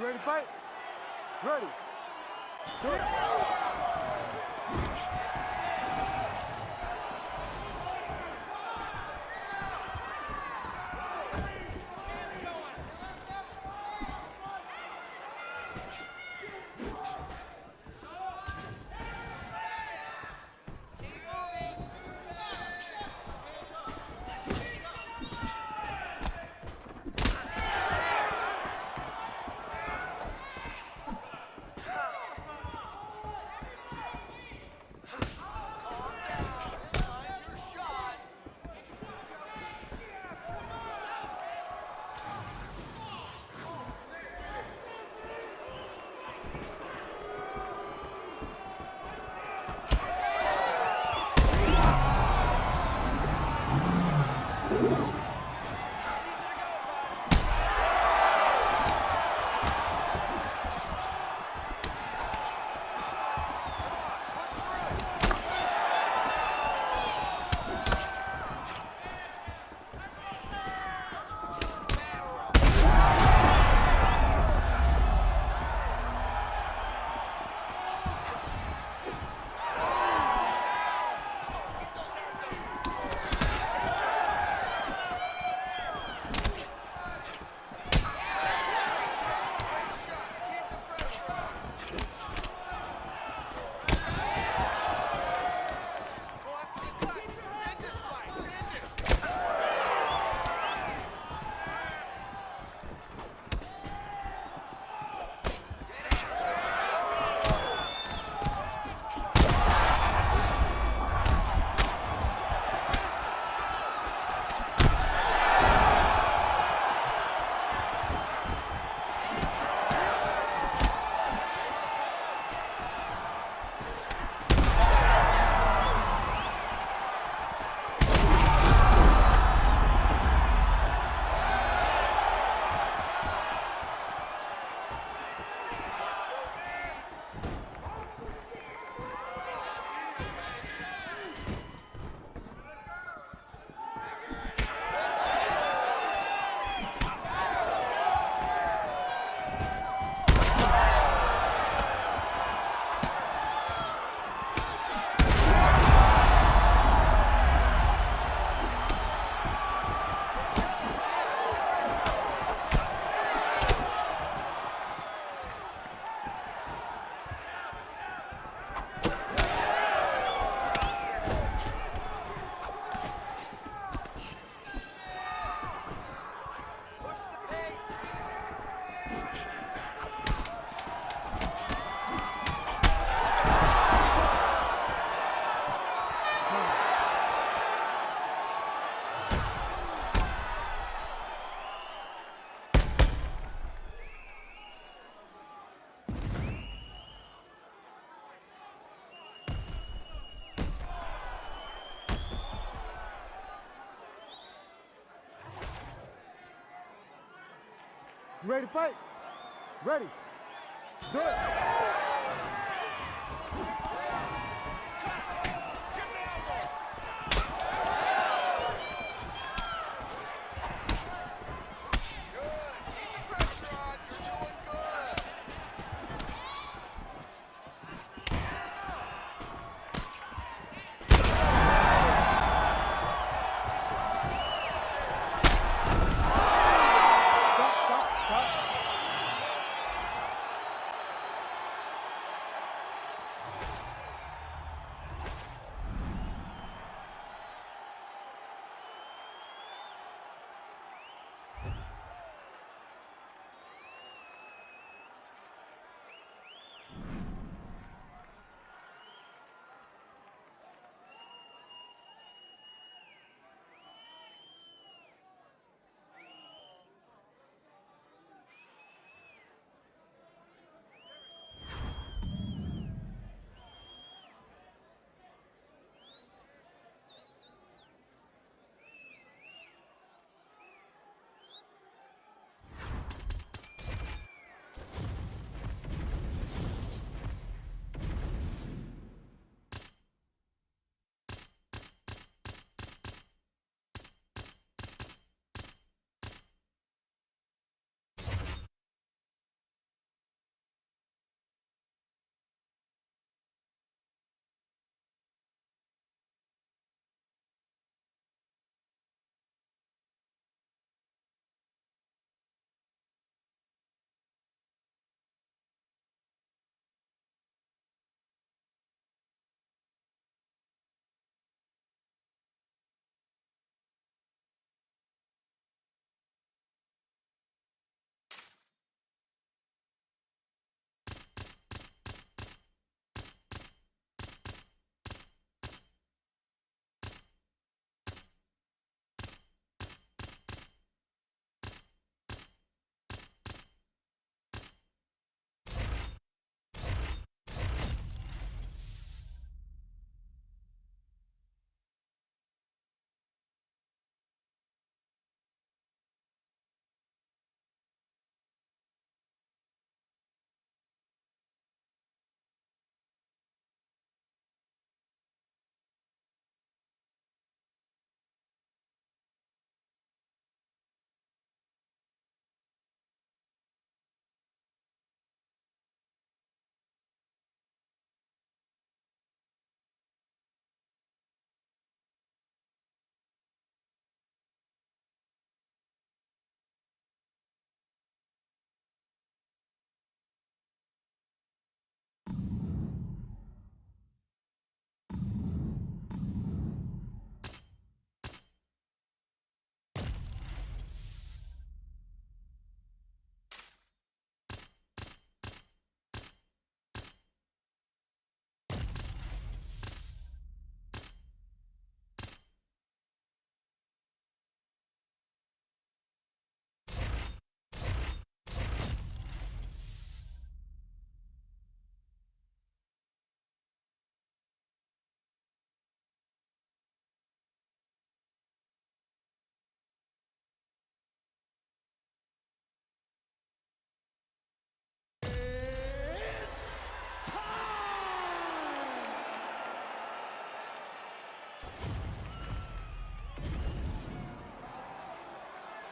You ready to fight? Ready. Do it. You ready to fight? Ready. Do it.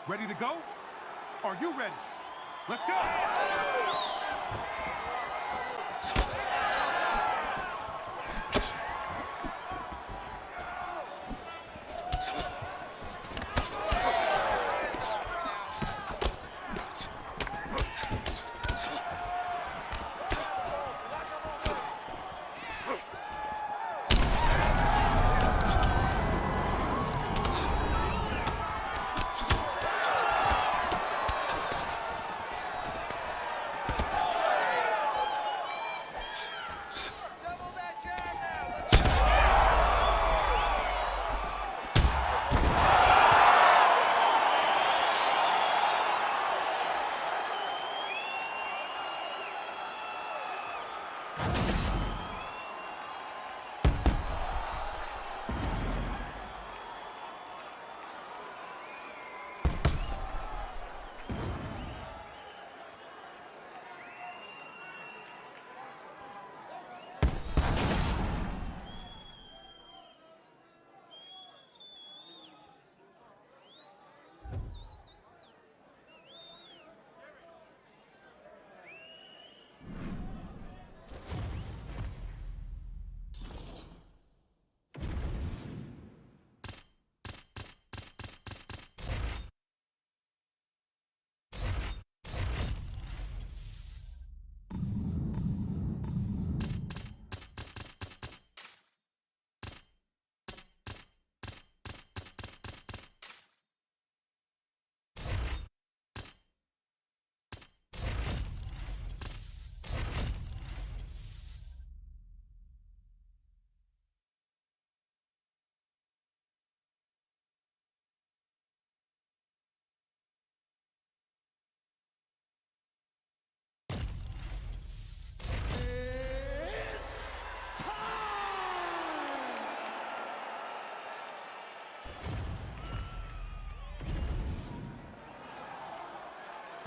Ready to go? Are you ready? Let's go!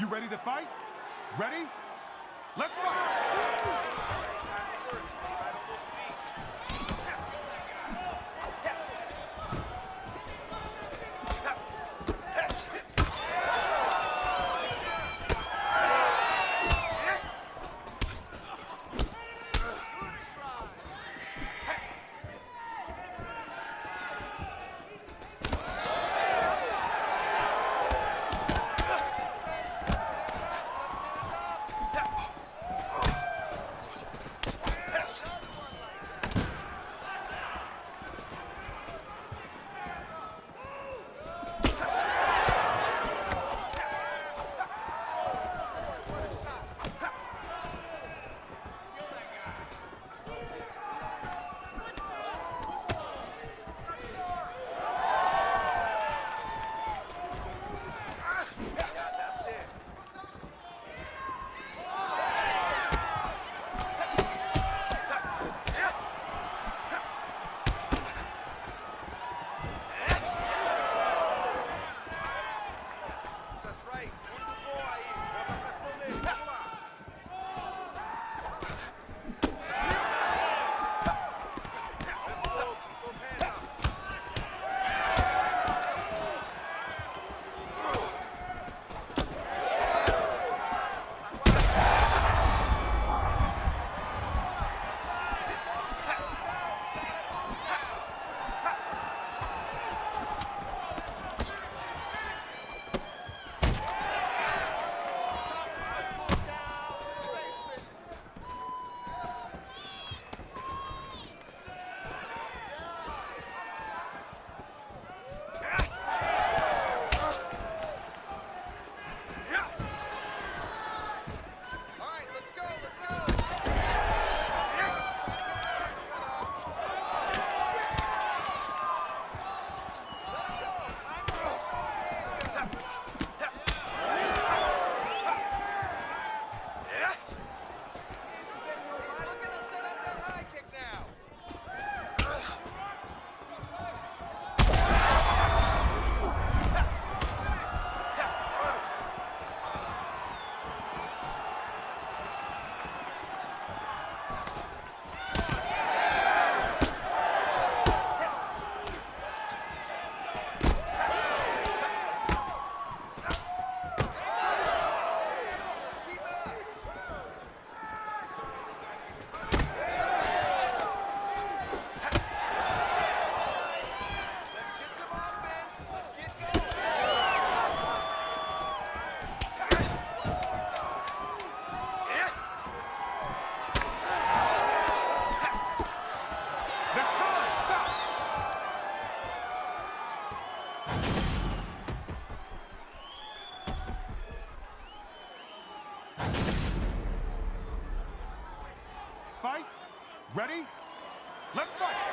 You ready to fight? Ready? Let's fight! Fight. Ready? Let's fight.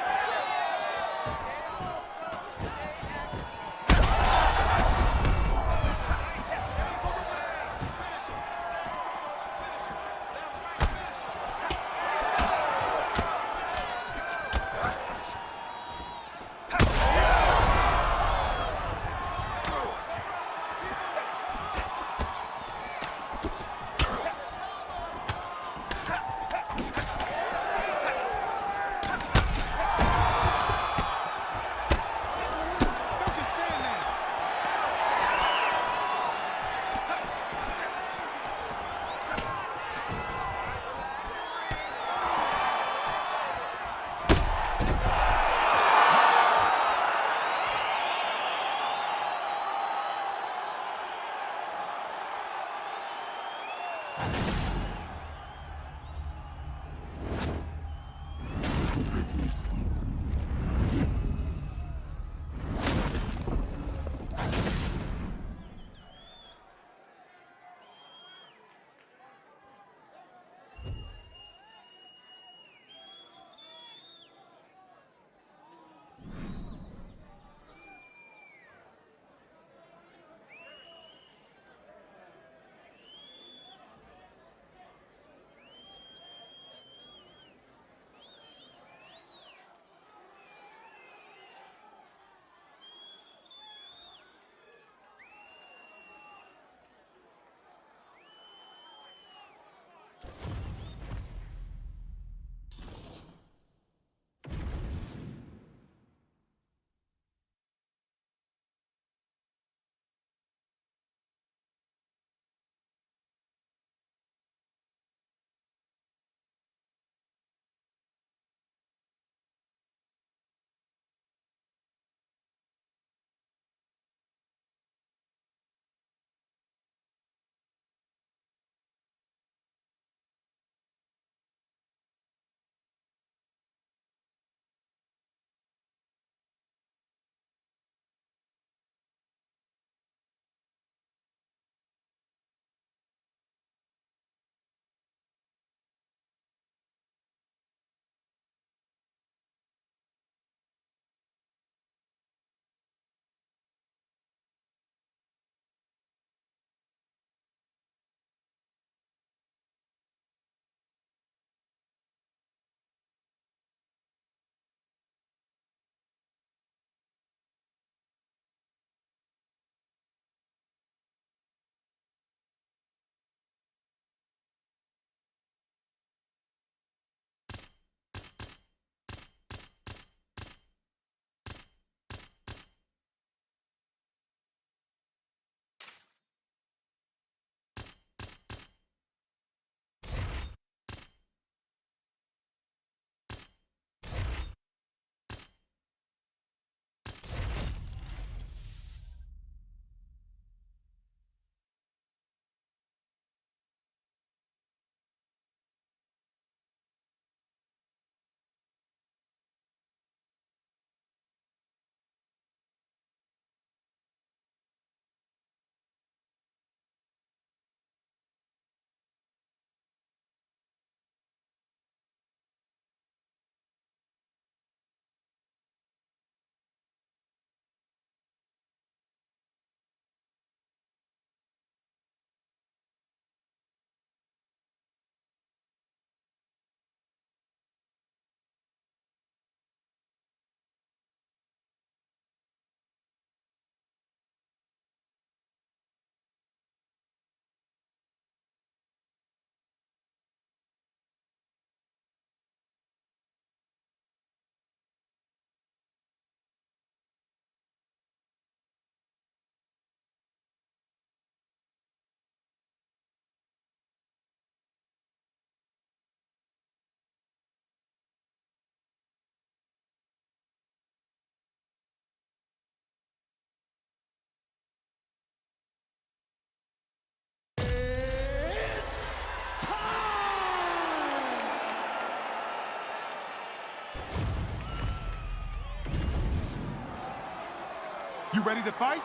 You ready to fight?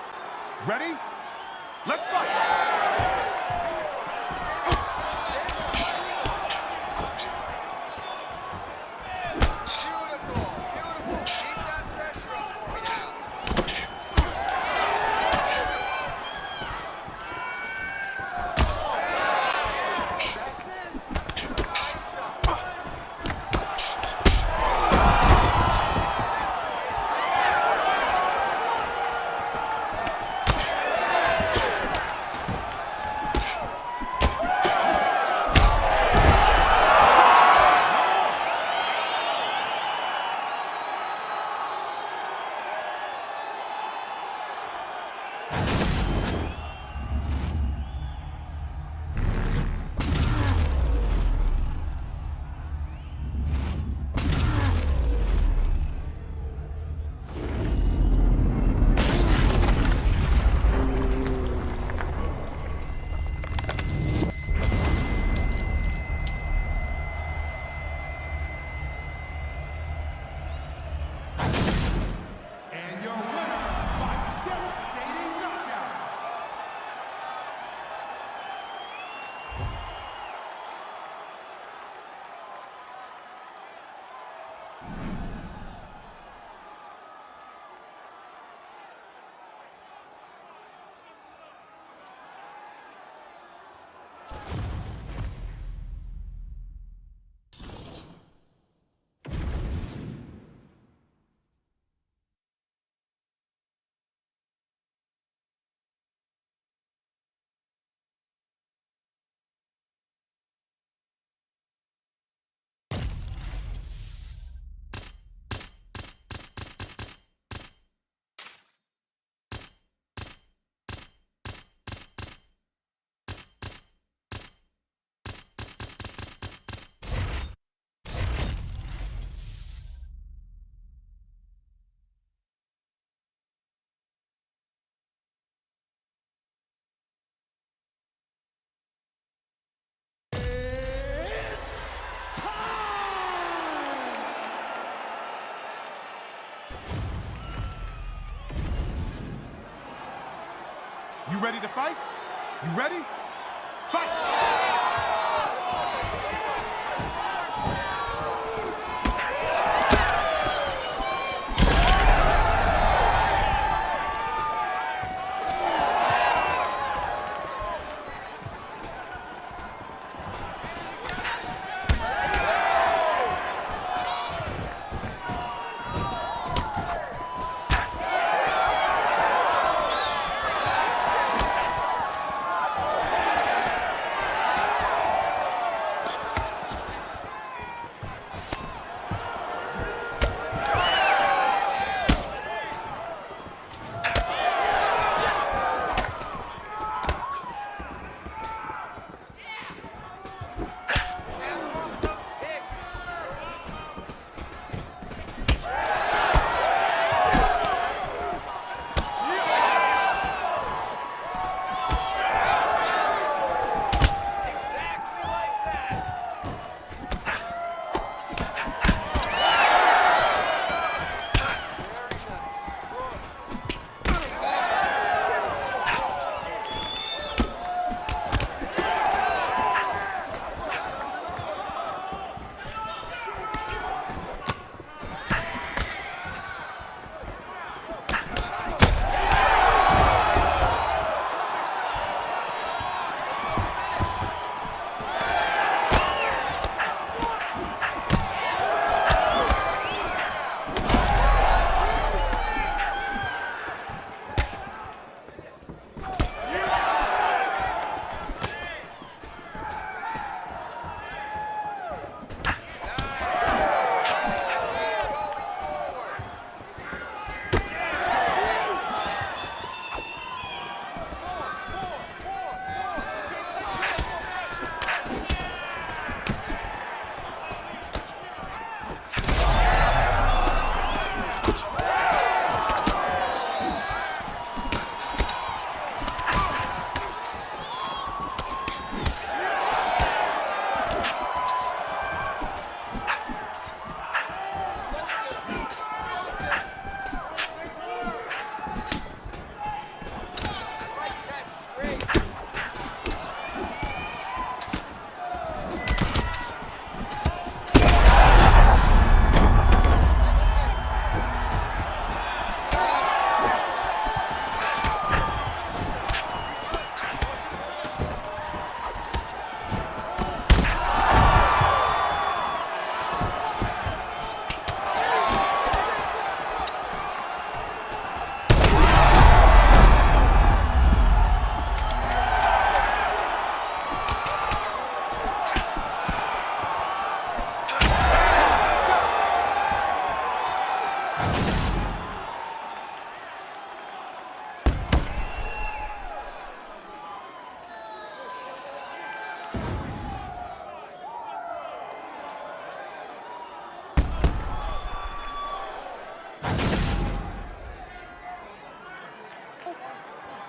Ready? Let's fight! You ready to fight? You ready? Fight!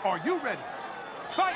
Are you ready? Fight!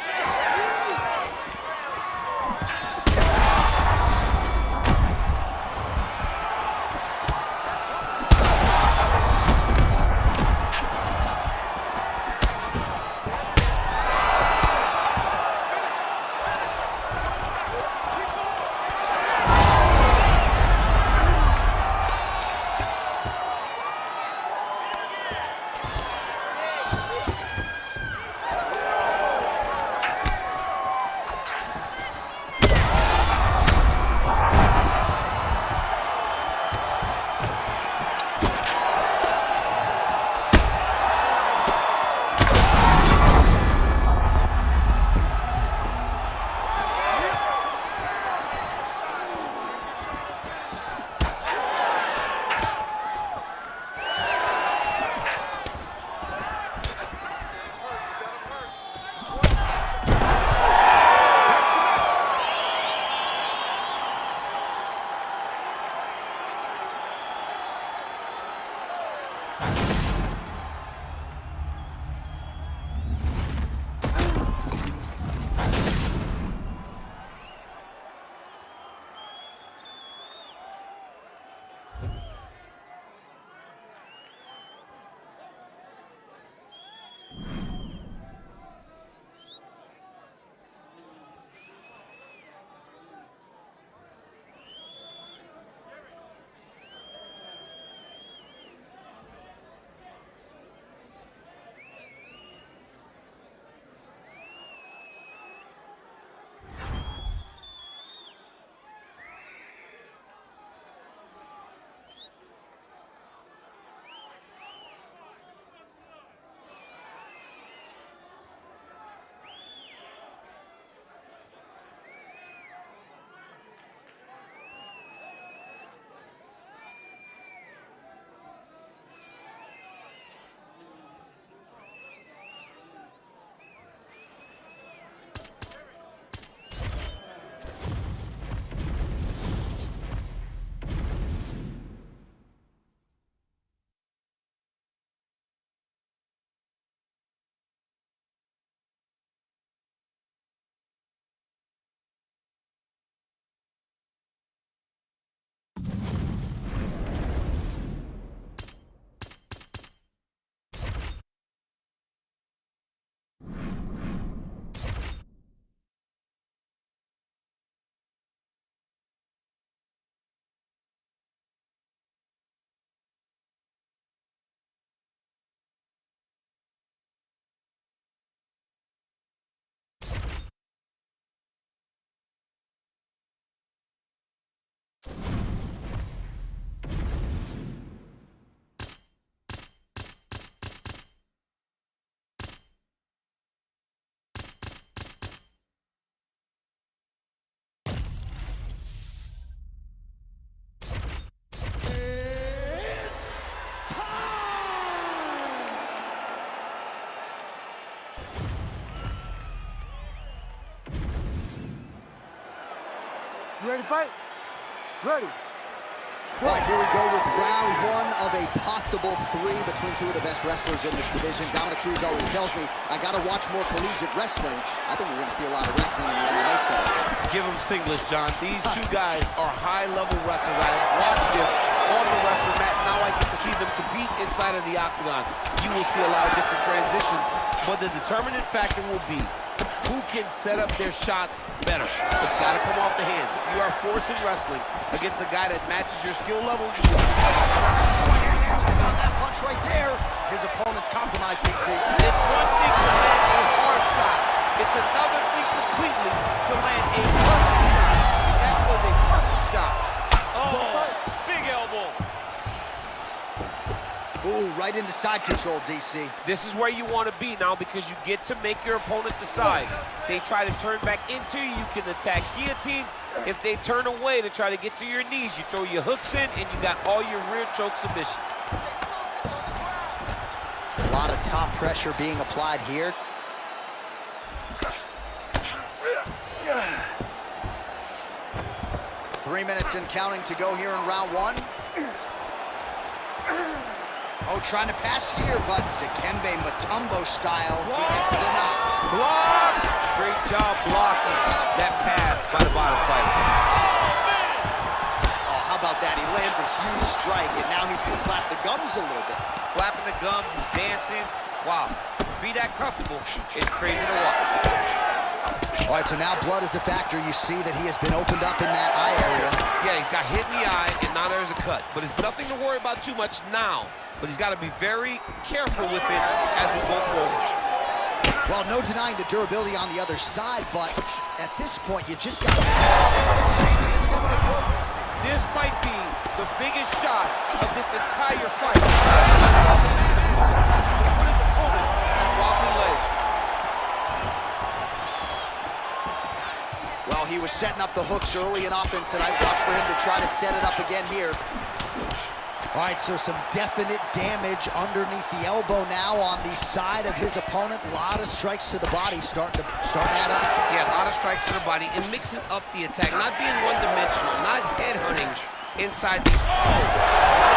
You ready to fight? Ready. All right, here we go with round one of a possible three between two of the best wrestlers in this division. Dominic Cruz always tells me I got to watch more collegiate wrestling. I think we're going to see a lot of wrestling in the MMA setup. Give them singlets, John. These two guys are high-level wrestlers. I have watched them on the wrestling mat. Now I get to see them compete inside of the octagon. You will see a lot of different transitions, but the determinant factor will be who can set up their shots better. It's got to come off the hands. If you are forcing wrestling against a guy that matches your skill level, you About that punch right there. His opponent's compromised, DC. It's one thing to land a hard shot. It's another thing completely to land a perfect shot. That was a perfect shot. Oh, big elbow. Ooh, right into side control, DC. This is where you want to be now because you get to make your opponent decide. They try to turn back into you, you can attack guillotine. If they turn away to try to get to your knees, you throw your hooks in and you got all your rear choke submission. A lot of top pressure being applied here. Three minutes and counting to go here in round one. Oh, trying to pass here, but Dikembe Mutombo style, he gets denied. Block! Great job blocking that pass by the bottom fighter. Oh, how about that? He lands a huge strike, and now he's going to flap the gums a little bit. Flapping the gums, he's dancing. Wow, be that comfortable, it's crazy to watch. All right, so now blood is a factor. You see that he has been opened up in that eye area. Yeah, he's got hit in the eye, and now there's a cut. But it's nothing to worry about too much now. But he's got to be very careful with it as we go forward. Well, no denying the durability on the other side, but at this point, you just got to... This might be the biggest shot of this entire fight. Put his opponent on wobbly legs. Well, he was setting up the hooks early and often tonight. Watch for him to try to set it up again here. All right, so some definite damage underneath the elbow now on the side of his opponent. A lot of strikes to the body starting to add up. Yeah, a lot of strikes to the body and mixing up the attack, not being one-dimensional, not head-hunting inside the... Oh!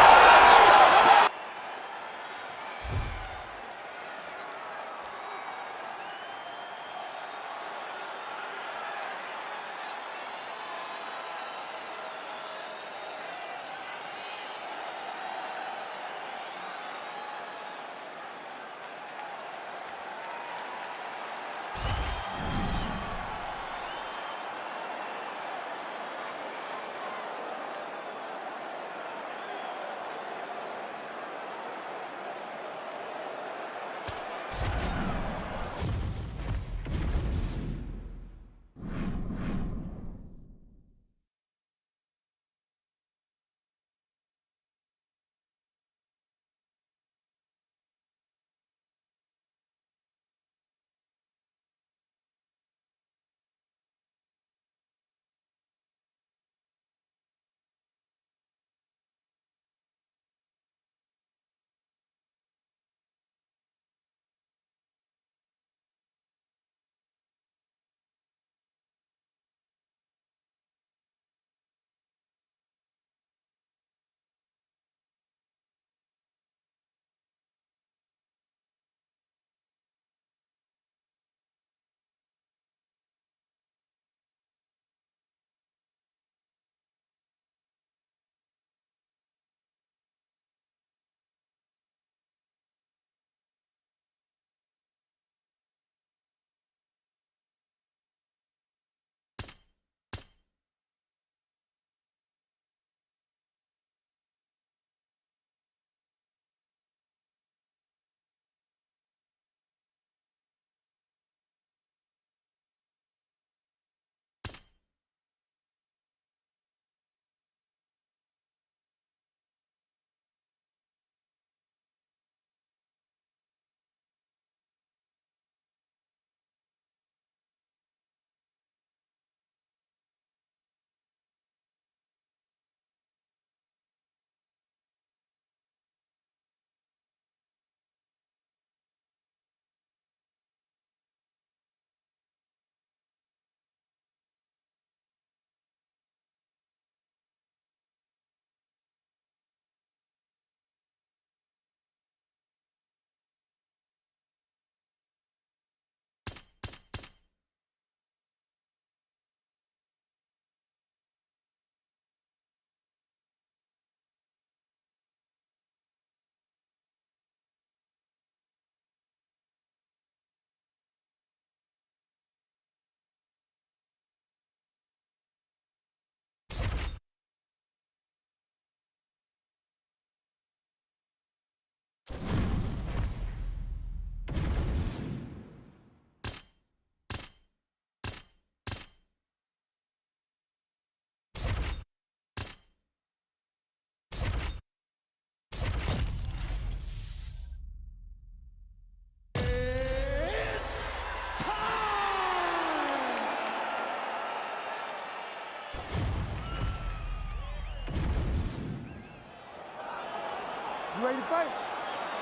You ready to fight?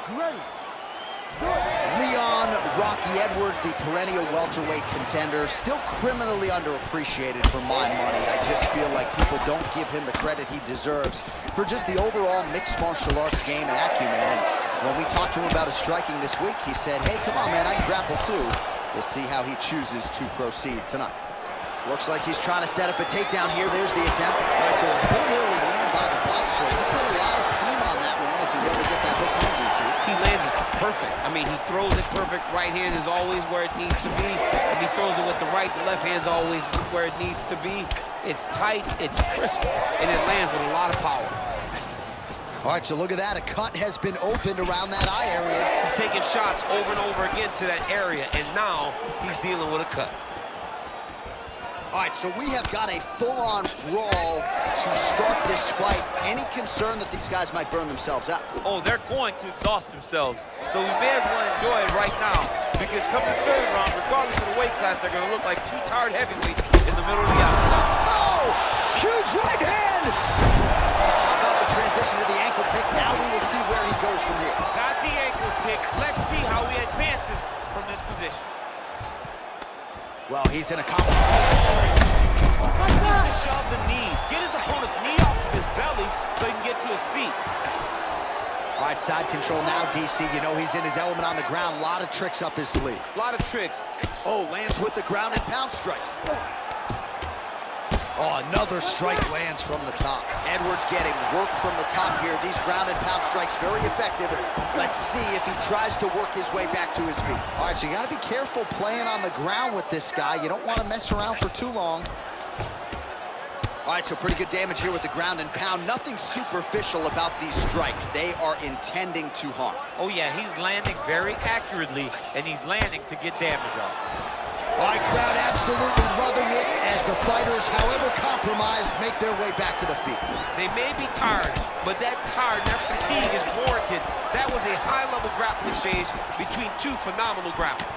You ready? Do it. Leon Rocky Edwards, the perennial welterweight contender, still criminally underappreciated for my money. I just feel like people don't give him the credit he deserves for just the overall mixed martial arts game and acumen. And when we talked to him about his striking this week, he said, hey, come on, man, I can grapple too. We'll see how he chooses to proceed tonight. Looks like he's trying to set up a takedown here. There's the attempt. All right, so a big early land by the boxer. He put a lot of steam on that one as he's able to get that hook on DC. He lands it perfect. I mean, he throws it perfect. Right hand is always where it needs to be. If he throws it with the right, the left hand's always where it needs to be. It's tight, it's crisp, and it lands with a lot of power. All right, so look at that. A cut has been opened around that eye area. He's taking shots over and over again to that area, and now he's dealing with a cut. All right, so we have got a full-on brawl to start this fight. Any concern that these guys might burn themselves out? Oh, they're going to exhaust themselves. So we may as well enjoy it right now, because come the third round, regardless of the weight class, they're going to look like two tired heavyweights in the middle of the octagon. Oh, huge right hand! How about the transition to the ankle pick? Now we will see where he goes from here. Got the ankle pick. Let's see how he advances from this position. Well, he's in a comfortable. He needs to shove the knees. Get his opponent's knee off of his belly so he can get to his feet. All right, side control now, DC. You know he's in his element on the ground. A lot of tricks up his sleeve. A lot of tricks. Oh, lands with the ground and pound strike. Oh, another strike lands from the top. Edwards getting work from the top here. These ground and pound strikes very effective. Let's see if he tries to work his way back to his feet. All right, so you got to be careful playing on the ground with this guy. You don't want to mess around for too long. All right, so pretty good damage here with the ground and pound. Nothing superficial about these strikes. They are intending to harm. Oh, yeah, he's landing very accurately, and he's landing to get damage off. All right, crowd absolutely loving it as the fighters, however compromised, make their way back to the feet. They may be tired, but that tiredness, fatigue is warranted. That was a high-level grappling exchange between two phenomenal grapplers.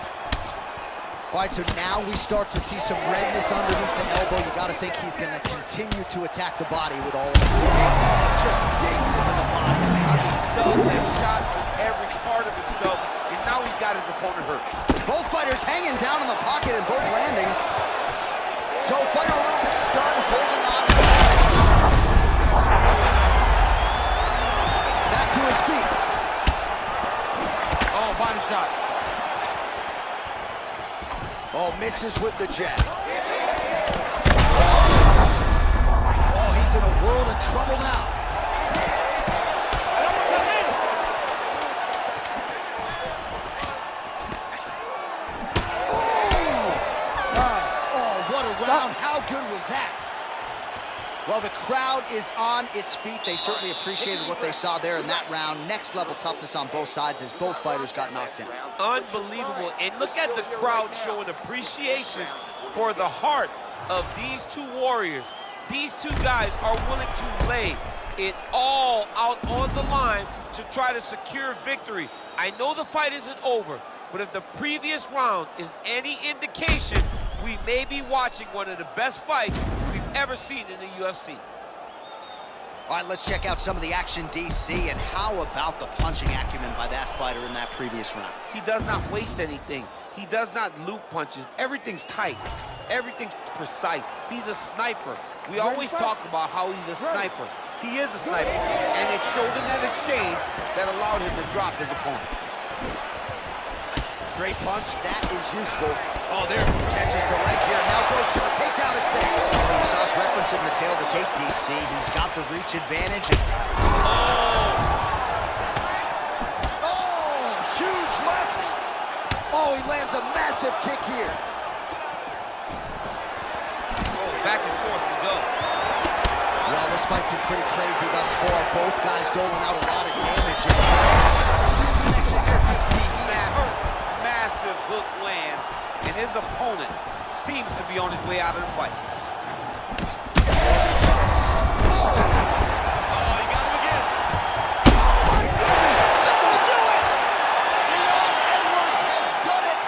All right, so now we start to see some redness underneath the elbow. You got to think he's going to continue to attack the body with all of his weight. Just digs into the body. He dug that shot with every part of himself, and now he's got his opponent hurt. Both fighters hanging down in the pocket and both landing. So fighter a little bit stunned, holding on. Back to his feet. Oh, body shot. Oh, misses with the jab. Oh, he's in a world of trouble now. Oh, what a round. How good was that? Well, the crowd is on its feet. They certainly appreciated what they saw there in that round. Next level toughness on both sides as both fighters got knocked down. Unbelievable. And look at the crowd showing appreciation for the heart of these two warriors. These two guys are willing to lay it all out on the line to try to secure victory. I know the fight isn't over, but if the previous round is any indication, we may be watching one of the best fights we've ever seen in the UFC. All right, let's check out some of the action, DC, and how about the punching acumen by that fighter in that previous round? He does not waste anything. He does not loop punches. Everything's tight. Everything's precise. He's a sniper. We always talk about how he's a sniper. He is a sniper, and it showed in that exchange that allowed him to drop his opponent. Straight punch, that is useful. Oh, there, catches the leg here. Now goes for the takedown. It's there. Oh, you saw us referencing the tail to take DC. He's got the reach advantage. Oh, huge left. Oh, he lands a massive kick here. Oh, back and forth we go. Well, this fight's been pretty crazy thus far. Both guys doling out a lot of damage. Massive hook lands, and his opponent seems to be on his way out of the fight. Oh, he got him again. Oh my God! That'll do it! Leon Edwards has done it!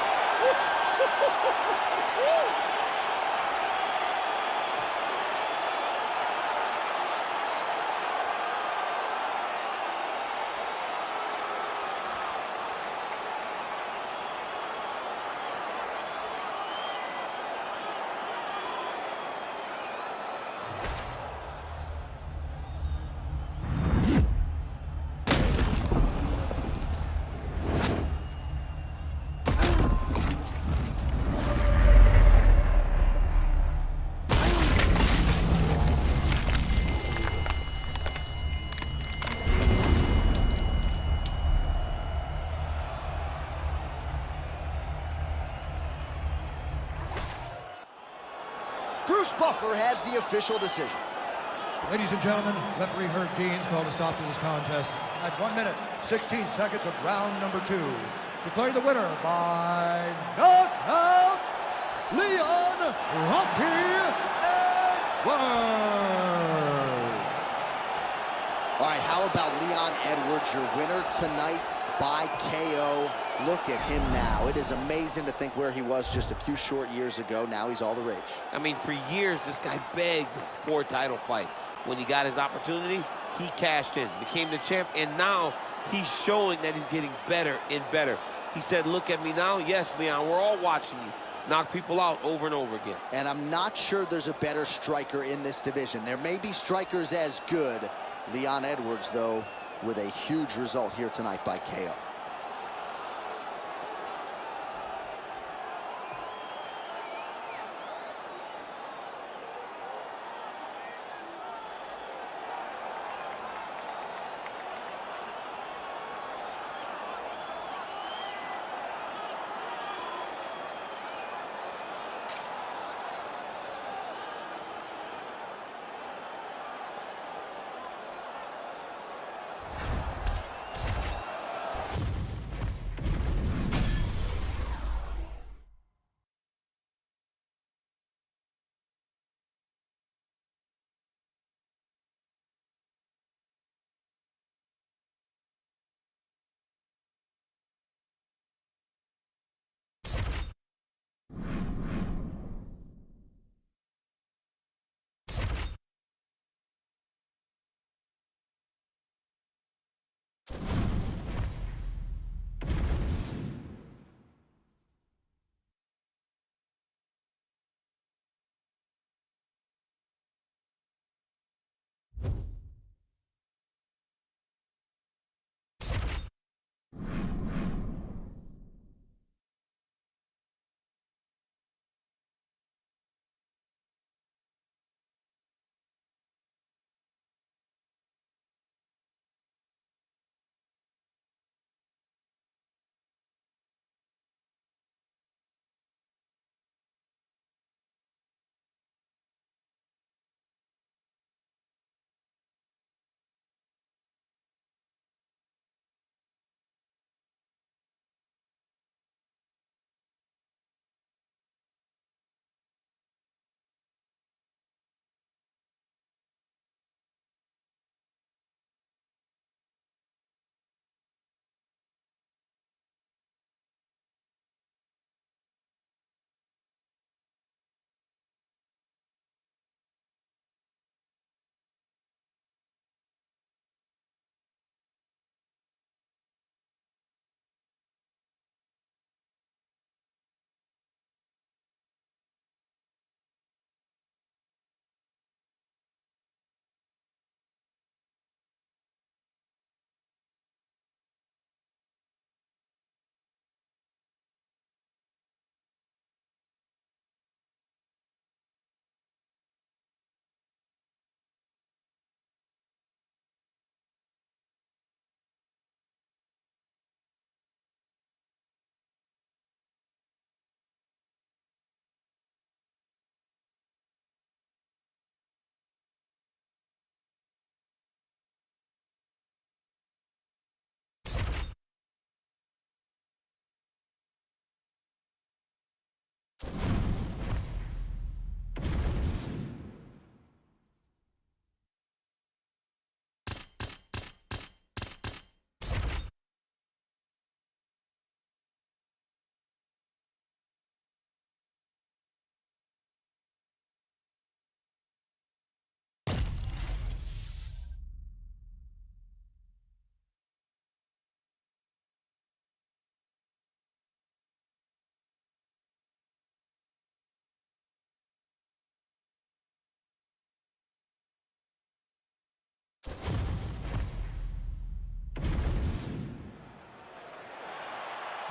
Bruce Buffer has the official decision. Ladies and gentlemen, referee Herb Deans called a stop to this contest at 1 minute, 16 seconds of round number 2. Declaring the winner by knockout, Leon Rocky Edwards. All right, how about Leon Edwards, your winner tonight by KO? Look at him now. It is amazing to think where he was just a few short years ago. Now he's all the rage. I mean, for years, this guy begged for a title fight. When he got his opportunity, he cashed in, became the champ, and now he's showing that he's getting better and better. He said, look at me now. Yes, Leon, we're all watching you knock people out over and over again. And I'm not sure there's a better striker in this division. There may be strikers as good. Leon Edwards, though, with a huge result here tonight by KO.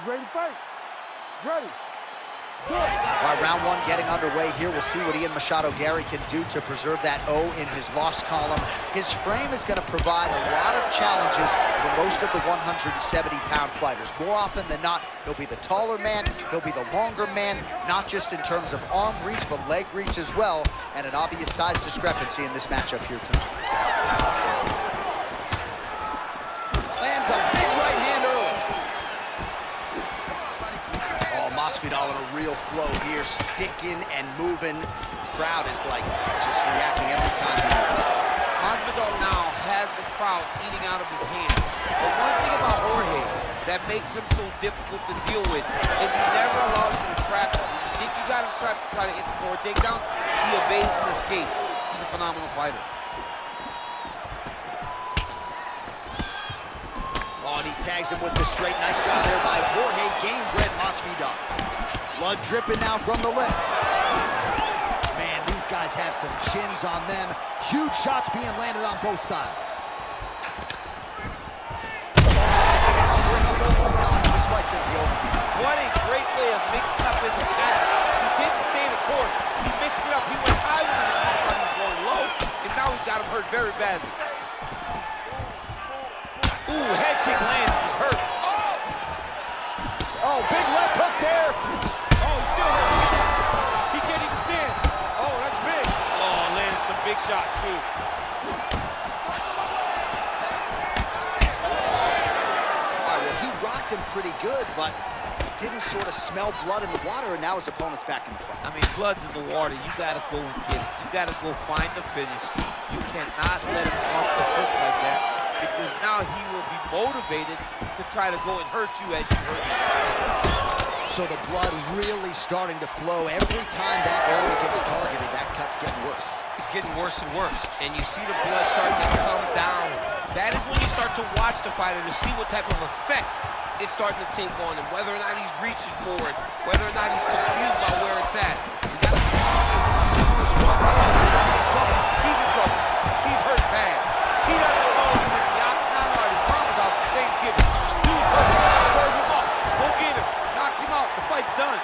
Ready to fight? Ready. All right, round one getting underway here. We'll see what Ian Machado Gary can do to preserve that O in his loss column. His frame is going to provide a lot of challenges for most of the 170-pound fighters. More often than not, he'll be the taller man, he'll be the longer man, not just in terms of arm reach, but leg reach as well, and an obvious size discrepancy in this matchup here tonight. Lands a big right hand early. Masvidal in a real flow here, sticking and moving. Crowd is like just reacting every time he moves. Masvidal now has the crowd eating out of his hands. But one thing about Jorge that makes him so difficult to deal with is he never allows you to trap him. When you think you got him trapped to try to hit the forward takedown, he evades and escapes. He's a phenomenal fighter. Oh, and he tags him with the straight. Nice job there by Jorge Gamebred Masvidal. Blood dripping now from the lip. Man, these guys have some chins on them. Huge shots being landed on both sides. This fight's gonna be over. What a great way of mixing up his attack. He didn't stay the course. He mixed it up. He went high with him. He was going low, and now he's got him hurt very badly. Ooh, head kick lands. He's hurt. Oh, big left hook there. Oh, he's still hurt. He can't even stand. Oh, that's big. Oh, landed some big shots, too. All right, well, he rocked him pretty good, but didn't sort of smell blood in the water, and now his opponent's back in the fight. I mean, blood's in the water. You got to go and get it. You got to go find the finish. You cannot let him off the hook like that, because now he will be motivated to try to go and hurt you as you hurt him. So the blood really starting to flow. Every time that area gets targeted, that cut's getting worse. It's getting worse and worse, and you see the blood starting to come down. That is when you start to watch the fighter to see what type of effect it's starting to take on him, whether or not he's reaching forward, whether or not he's confused by where it's at. He's in trouble. He's hurt bad. He doesn't know if he's in the octagon or his mom's house for Thanksgiving. He's hurt. Serve him up. Go get him. Knock him out. The fight's done.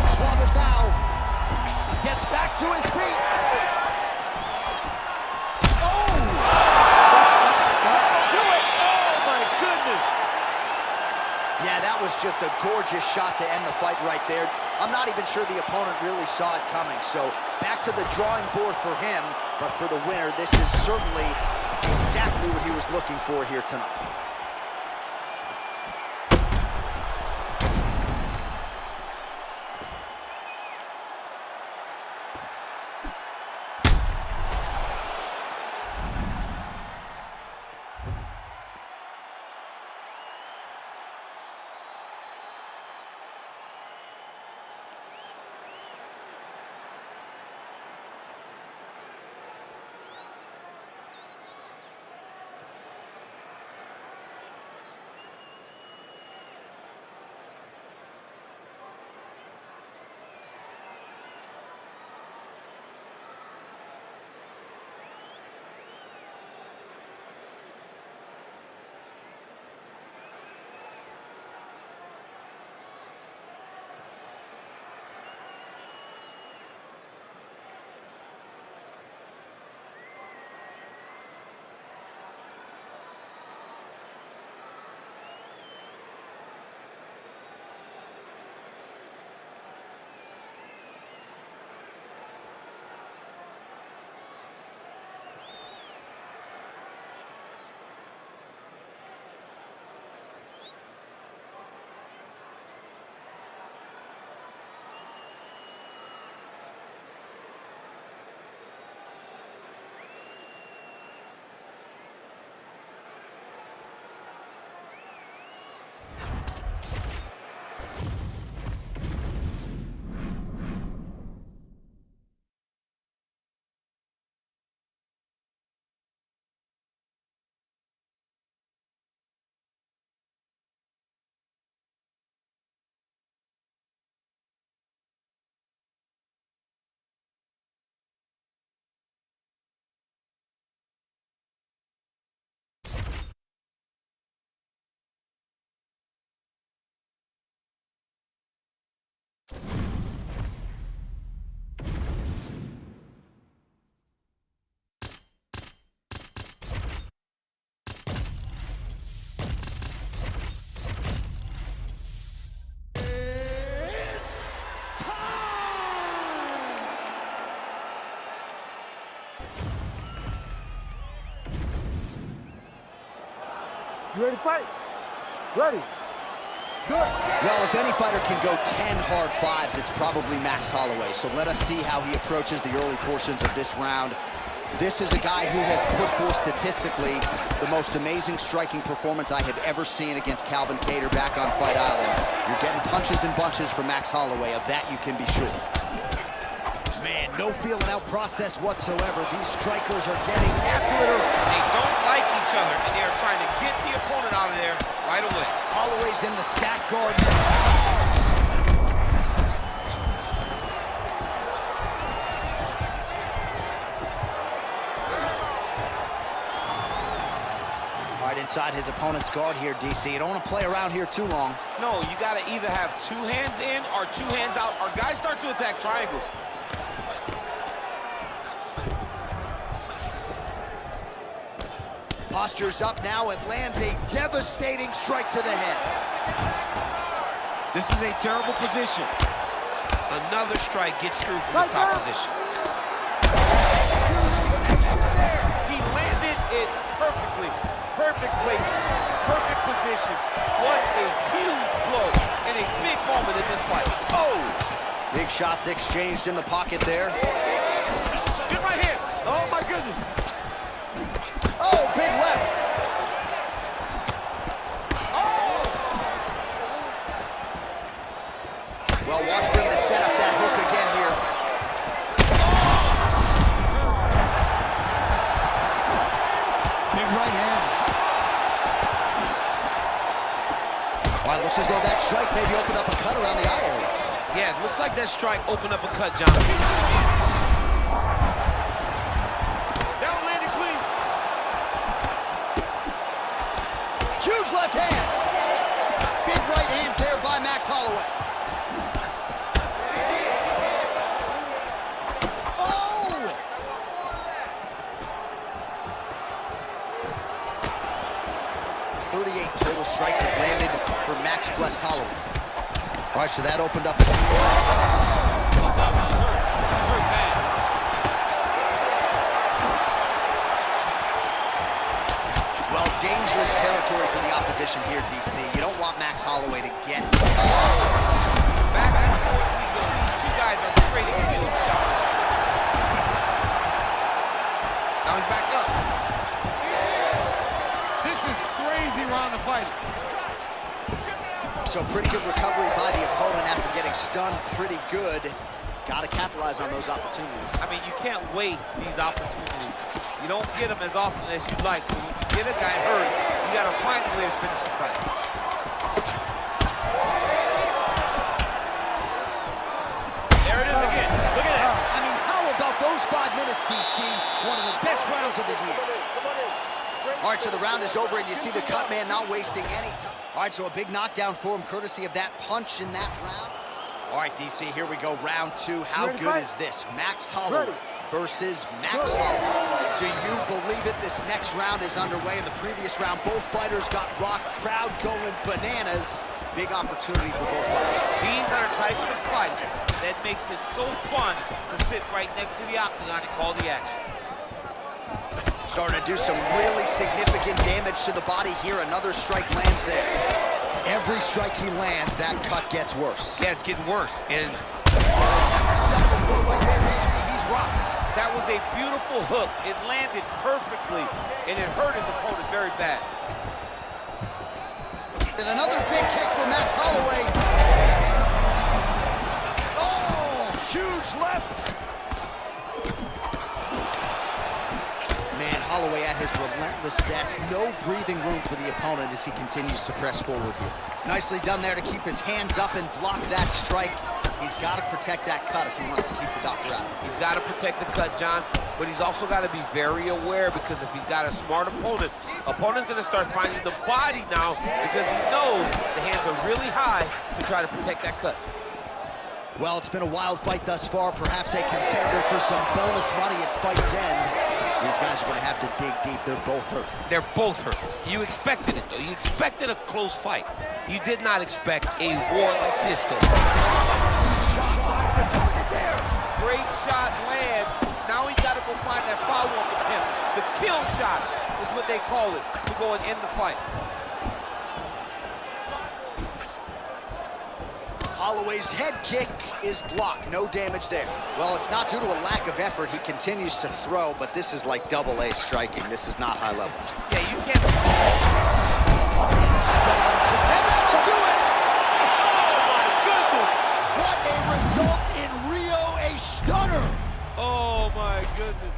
He's wobbled now. Gets back to his feet. Oh! That'll do it. Oh, my goodness. Yeah, that was just a gorgeous shot to end the fight right there. I'm not even sure the opponent really saw it coming. So back to the drawing board for him. But for the winner, this is certainly exactly what he was looking for here tonight. You ready to fight? Ready. Good. Well, if any fighter can go 10 hard fives, it's probably Max Holloway. So let us see how he approaches the early portions of this round. This is a guy who has put forth statistically the most amazing striking performance I have ever seen against Calvin Kattar back on Fight Island. You're getting punches and bunches from Max Holloway. Of that you can be sure. Man, no feeling out process whatsoever. These strikers are getting after it early. They don't like each other, and they are trying to get the opponent out of there right away. Holloway's in the stack guard now. Inside his opponent's guard here, DC. You don't want to play around here too long. No, you got to either have 2 hands in or 2 hands out, or guys start to attack triangles. Posture's up now. It lands a devastating strike to the head. This is a terrible position. Another strike gets through from the top position. He landed it perfectly. Perfect placement, perfect position. What a huge blow and a big moment in this fight. Oh! Big shots exchanged in the pocket there. Good right hand. Oh, my goodness. Oh, big left. Oh! Well, watch for him to set up that hook again here. Big right hand. Well, it looks as though that strike maybe opened up a cut around the eye area. Yeah, it looks like that strike opened up a cut, John. That one landed clean. Huge left hand. Big right hands there by Max Holloway. Oh! 38 total strikes have landed for Max Blessed Holloway. All right, so that opened up. Well, dangerous territory for the opposition here, DC. You don't want Max Holloway to get. Back and forth we go. These 2 guys are trading huge shots. Now he's back up. This is crazy round of fight. So pretty good recovery by the opponent after getting stunned pretty good. Got to capitalize on those opportunities. I mean, you can't waste these opportunities. You don't get them as often as you'd like. So when you get a guy hurt, you got to find a way to finish the fight. There it is again. Look at that. I mean, how about those 5 minutes, DC? One of the best rounds of the year. All right, so the round is over, and you see the cut man not wasting any time. All right, so a big knockdown for him, courtesy of that punch in that round. All right, DC, here we go, round 2. How good is this? Max Holloway versus Max Holloway. Do you believe it? This next round is underway. In the previous round, both fighters got rocked. Crowd going bananas. Big opportunity for both fighters. These are the types of fights that makes it so fun to sit right next to the octagon and call the action. Starting to do some really significant damage to the body here. Another strike lands there. Every strike he lands, that cut gets worse. Yeah, it's getting worse. And he's rocked. that was a beautiful hook. It landed perfectly, and it hurt his opponent very bad. And another big kick for Max Holloway. Oh, huge left. Man, Holloway at his relentless best. No breathing room for the opponent as he continues to press forward here. Nicely done there to keep his hands up and block that strike. He's got to protect that cut if he wants to keep the doctor out. He's got to protect the cut, John, but he's also got to be very aware, because if he's got a smart opponent's going to start finding the body now, because he knows the hands are really high to try to protect that cut. Well, it's been a wild fight thus far. Perhaps a contender for some bonus money at fight's end. These guys are going to have to dig deep. They're both hurt. They're both hurt. You expected it, though. You expected a close fight. You did not expect a war like this, though. Great shot lands. Now he's got to go find that follow-up attempt. The kill shot is what they call it to go and end the fight. Holloway's head kick is blocked. No damage there. Well, it's not due to a lack of effort. He continues to throw, but this is like double-A striking. This is not high level. Yeah, you can't. And that'll do it! Oh, my goodness! What a result in Rio, a stunner! Oh, my goodness.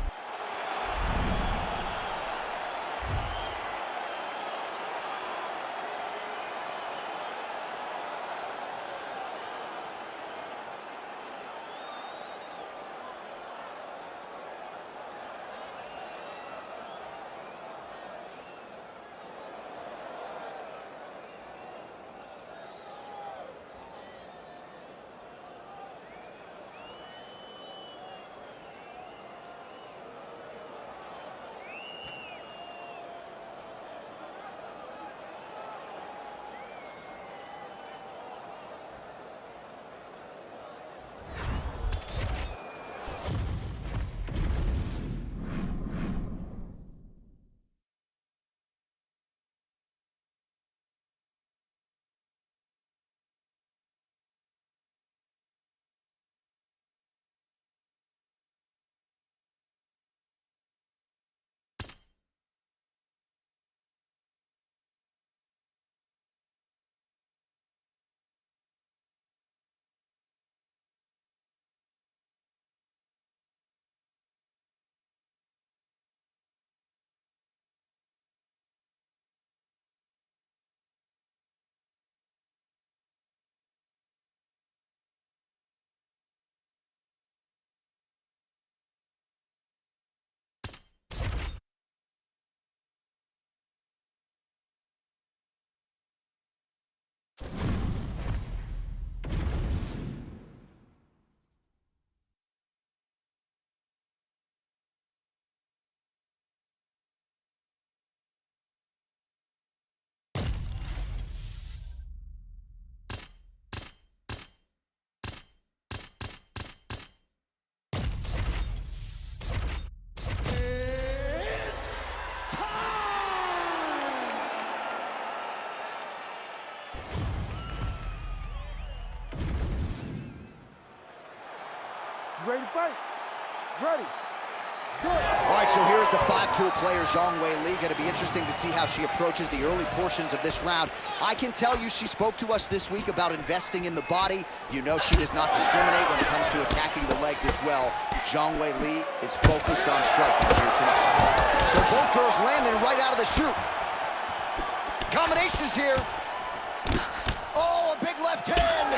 Ready to fight? Ready. Good. All right, so here's the five-tool player, Zhang Weili. Going to be interesting to see how she approaches the early portions of this round. I can tell you she spoke to us this week about investing in the body. You know she does not discriminate when it comes to attacking the legs as well. Zhang Weili is focused on striking here tonight. So both girls landing right out of the chute. Combinations here. Oh, a big left hand.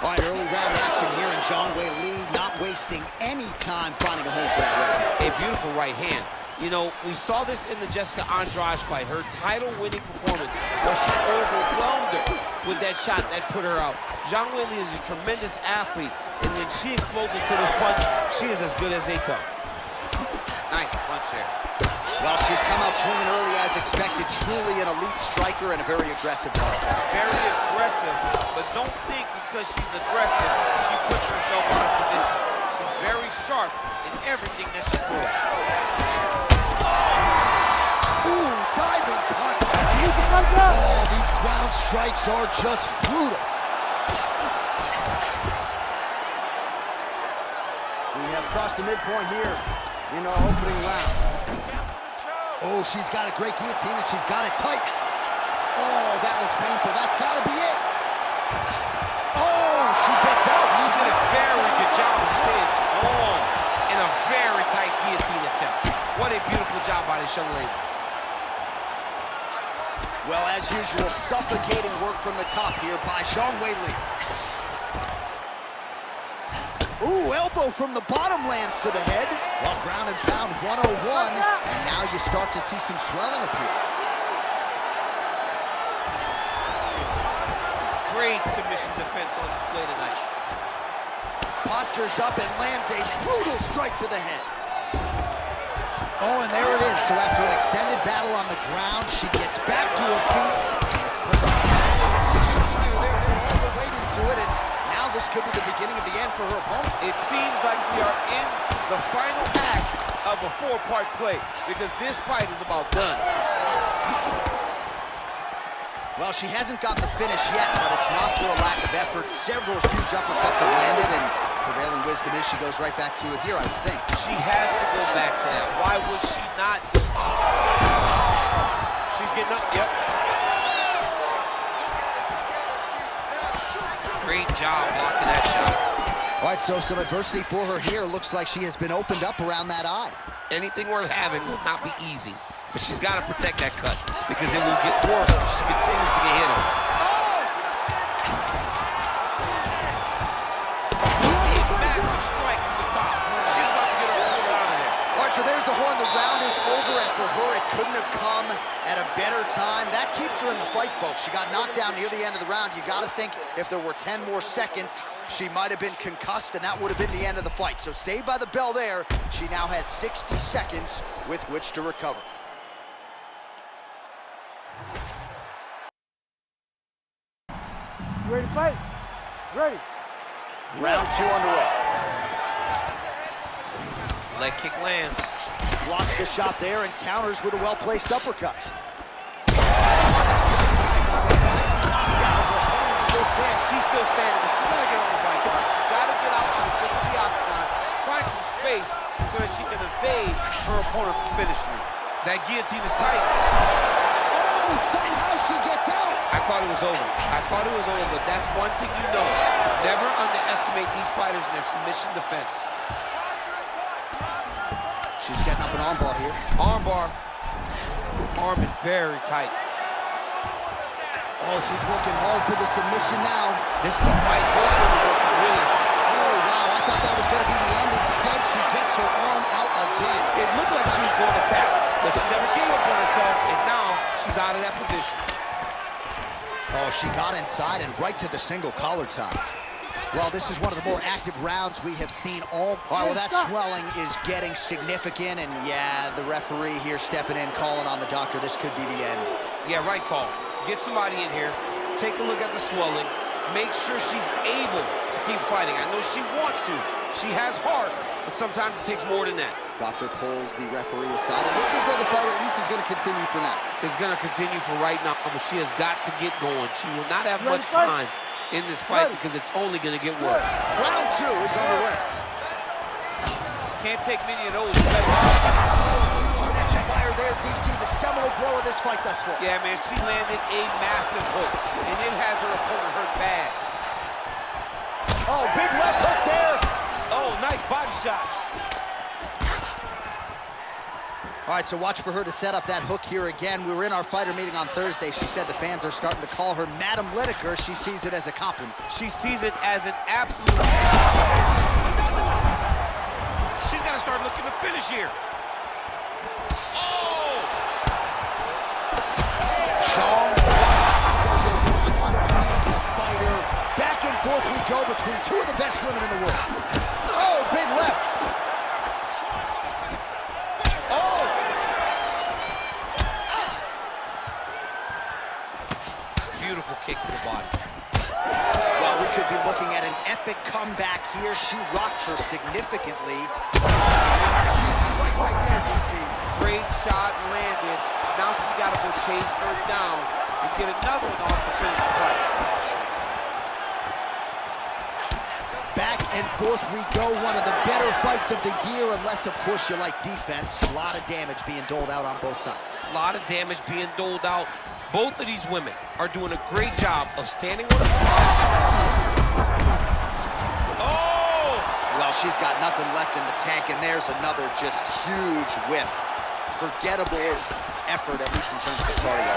All right, early round action here, and Zhang Weili not wasting any time finding a home for that right hand. A beautiful right hand. You know, we saw this in the Jessica Andrade fight, her title-winning performance, where she overwhelmed her with that shot that put her out. Zhang Weili is a tremendous athlete, and when she explodes into this punch, she is as good as they come. Nice punch there. Well, she's come out swinging early as expected. Truly an elite striker and a very aggressive one. Very aggressive, but don't think because she's aggressive, she puts herself out of position. She's very sharp in everything that she throws. Ooh, diving punch. Oh, these ground strikes are just brutal. We have crossed the midpoint here in our opening round. Oh, she's got a great guillotine and she's got it tight. Oh, that looks painful. That's got to be it. Oh, she gets out. She did a very good job of staying strong in a very tight guillotine attempt. What a beautiful job by this young lady. Well, as usual, suffocating work from the top here by Zhang Weili. Ooh, elbow from the bottom lands to the head. Well, ground and pound 101, and now you start to see some swelling appear. Great submission defense on display tonight. Postures up and lands a brutal strike to the head. Oh, and there it is. So after an extended battle on the ground, she gets back to her feet. They're all the way into it, and this could be the beginning of the end for her opponent. It seems like we are in the final act of a 4-part play because this fight is about done. Well, she hasn't gotten the finish yet, but it's not for a lack of effort. Several huge uppercuts have landed, and prevailing wisdom is she goes right back to it here, I would think. She has to go back to that. Why would she not? She's getting up, yep. Great job blocking that shot. All right, so some adversity for her here. Looks like she has been opened up around that eye. Anything worth having will not be easy, but she's got to protect that cut because it will get worse if she continues to get hit on. A massive strike from the top. She's about to get her opponent out of there. All right, so there's the horn. The round is over, and for her, it couldn't have come at a better time. That keeps her in the fight, folks. She got knocked down near the end of the round. You got to think if there were 10 more seconds, she might have been concussed, and that would have been the end of the fight. So saved by the bell there. She now has 60 seconds with which to recover. You ready to fight? Ready. Round 2 underway. Leg kick lands. Blocks the shot there and counters with a well-placed uppercut. Still stands. She's still standing, but she's got to get on the bike. She's got to get out to the center of the octagon, find some space so that she can evade her opponent from finishing her. That guillotine is tight. Oh, somehow she gets out. I thought it was over. But that's one thing you know. Never underestimate these fighters in their submission defense. She's setting up an armbar here. Armbar. Arming very tight. Oh, she's working hard for the submission now. This is a fight both women working really hard. Oh, wow, I thought that was going to be the end. Instead, she gets her arm out again. It looked like she was going to tap, but she never gave up on herself, and now she's out of that position. Oh, she got inside and right to the single collar tie. Well, this is one of the more active rounds we have seen all right, well, that swelling is getting significant, and yeah, the referee here stepping in, calling on the doctor. This could be the end. Yeah, right call. Get somebody in here, take a look at the swelling, make sure she's able to keep fighting. I know she wants to. She has heart, but sometimes it takes more than that. Doctor pulls the referee aside. It looks as though the fight at least is going to continue for now. It's going to continue for right now, but she has got to get going. She will not have much time in this fight because it's only going to get worse. Round 2 is underway. Can't take many of those. Connection by her there, DC. The seminal blow of this fight thus far. Yeah, man, she landed a massive hook, and it has her opponent hurt bad. Oh, big left hook there. Oh, nice body shot. All right, so watch for her to set up that hook here again. We were in our fighter meeting on Thursday. She said the fans are starting to call her Madam Lineker. She sees it as a compliment. She sees it as an absolute... She's got to start looking to finish here. Oh! Sean, fighter. Back and forth we go between two of the best women in the world. Oh, big left. Beautiful kick to the body. Well, we could be looking at an epic comeback here. She rocked her significantly. Right there, DC. Great shot landed. Now she's got to go chase her down and get another one off to finish the fight. Back and forth we go. One of the better fights of the year, unless, of course, you like defense. A lot of damage being doled out on both sides. A lot of damage being doled out. Both of these women are doing a great job of standing with her. Oh! Well, she's got nothing left in the tank, and there's another just huge whiff. Forgettable effort, at least in terms of cardio.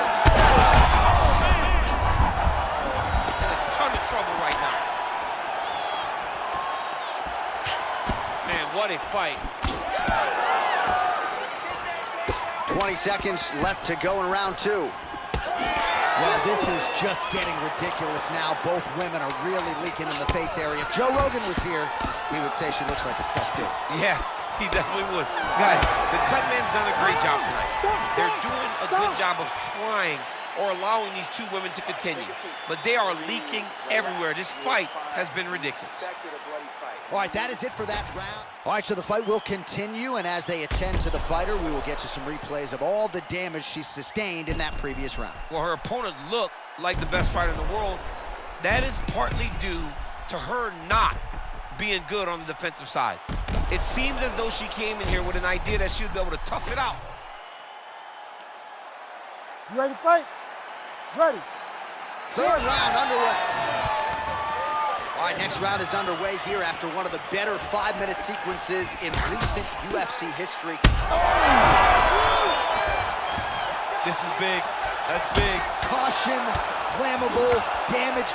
In a ton of trouble right now. Man, what a fight. 20 seconds left to go in round 2. Well, this is just getting ridiculous now. Both women are really leaking in the face area. If Joe Rogan was here, he would say she looks like a stuffed pig. Yeah, he definitely would. Guys, the cut man's done a great job tonight. They're doing a good job of trying or allowing these two women to continue. But they are leaking everywhere. This fight has been ridiculous. All right, that is it for that round. All right, so the fight will continue, and as they attend to the fighter, we will get you some replays of all the damage she sustained in that previous round. Well, her opponent looked like the best fighter in the world. That is partly due to her not being good on the defensive side. It seems as though she came in here with an idea that she would be able to tough it out. You ready to fight? Ready. Third round underway. All right, next round is underway here after one of the better 5-minute sequences in recent UFC history. This is big. That's big. Caution, flammable, damage.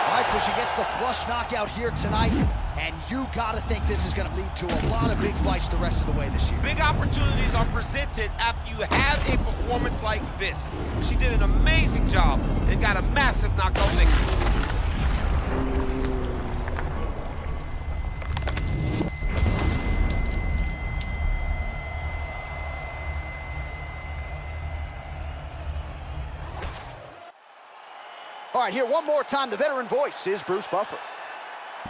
All right, so she gets the flush knockout here tonight, and you gotta think this is gonna lead to a lot of big fights the rest of the way this year. Big opportunities are presented after you have a performance like this. She did an amazing job and got a massive knockout victory. All right, here one more time, the veteran voice is Bruce Buffer.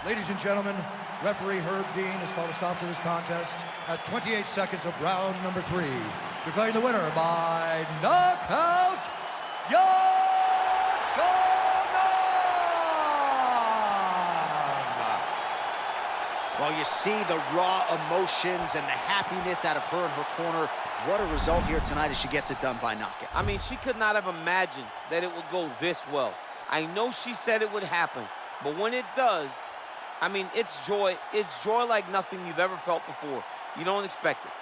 Ladies and gentlemen, referee Herb Dean has called a stop to this contest at 28 seconds of round number 3. Declaring the winner by knockout, Well, you see the raw emotions and the happiness out of her in her corner. What a result here tonight as she gets it done by knockout. I mean, she could not have imagined that it would go this well. I know she said it would happen, but when it does, I mean, it's joy. It's joy like nothing you've ever felt before. You don't expect it.